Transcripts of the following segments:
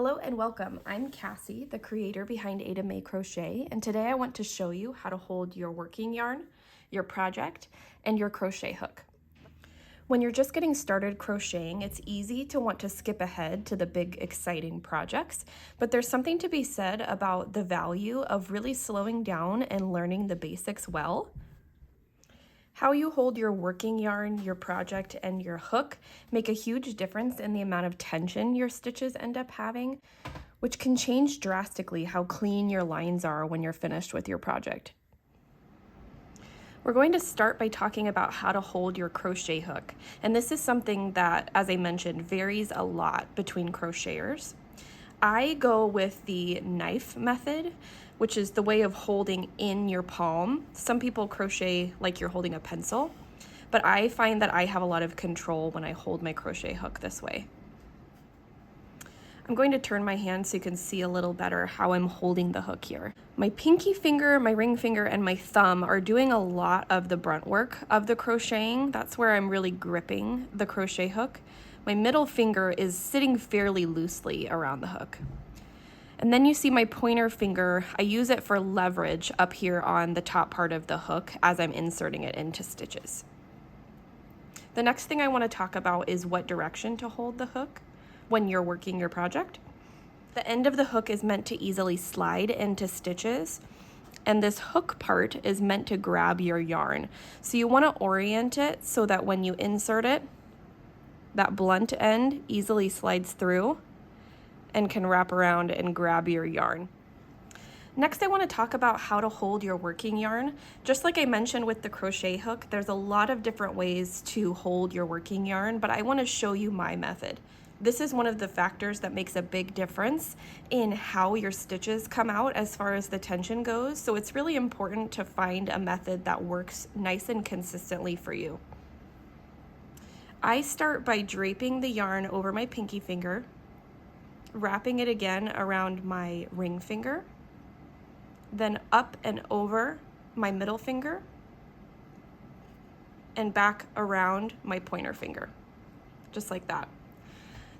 Hello and welcome. I'm Cassie, the creator behind Ada May Crochet, and today I want to show you how to hold your working yarn, your project, and your crochet hook. When you're just getting started crocheting, it's easy to want to skip ahead to the big exciting projects, but there's something to be said about the value of really slowing down and learning the basics well. How you hold your working yarn, your project, and your hook make a huge difference in the amount of tension your stitches end up having, which can change drastically how clean your lines are when you're finished with your project. We're going to start by talking about how to hold your crochet hook, and this is something that, as I mentioned, varies a lot between crocheters. I go with the knife method, which is the way of holding in your palm. Some people crochet like you're holding a pencil, but I find that I have a lot of control when I hold my crochet hook this way. I'm going to turn my hand so you can see a little better how I'm holding the hook here. My pinky finger, my ring finger, and my thumb are doing a lot of the brunt work of the crocheting. That's where I'm really gripping the crochet hook. My middle finger is sitting fairly loosely around the hook. And then you see my pointer finger, I use it for leverage up here on the top part of the hook as I'm inserting it into stitches. The next thing I want to talk about is what direction to hold the hook when you're working your project. The end of the hook is meant to easily slide into stitches, and this hook part is meant to grab your yarn. So you want to orient it so that when you insert it, that blunt end easily slides through and can wrap around and grab your yarn. Next, I want to talk about how to hold your working yarn. Just like I mentioned with the crochet hook, there's a lot of different ways to hold your working yarn, but I want to show you my method. This is one of the factors that makes a big difference in how your stitches come out as far as the tension goes, so it's really important to find a method that works nice and consistently for you. I start by draping the yarn over my pinky finger, wrapping it again around my ring finger, then up and over my middle finger, and back around my pointer finger, just like that.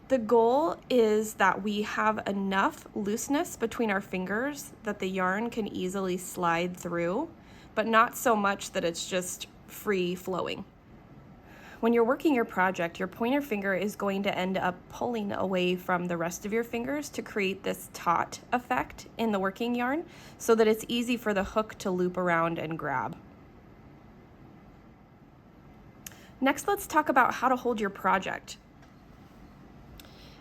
The goal is that we have enough looseness between our fingers that the yarn can easily slide through, but not so much that it's just free flowing. When you're working your project, your pointer finger is going to end up pulling away from the rest of your fingers to create this taut effect in the working yarn so that it's easy for the hook to loop around and grab. Next, let's talk about how to hold your project.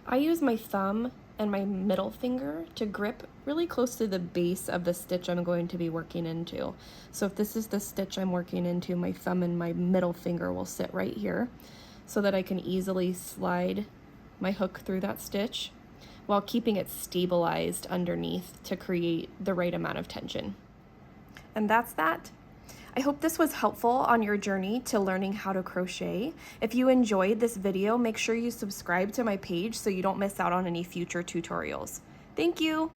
I use my thumb and my middle finger to grip really close to the base of the stitch I'm going to be working into. So if this is the stitch I'm working into, my thumb and my middle finger will sit right here so that I can easily slide my hook through that stitch while keeping it stabilized underneath to create the right amount of tension. And that's that. I hope this was helpful on your journey to learning how to crochet. If you enjoyed this video, make sure you subscribe to my page so you don't miss out on any future tutorials. Thank you!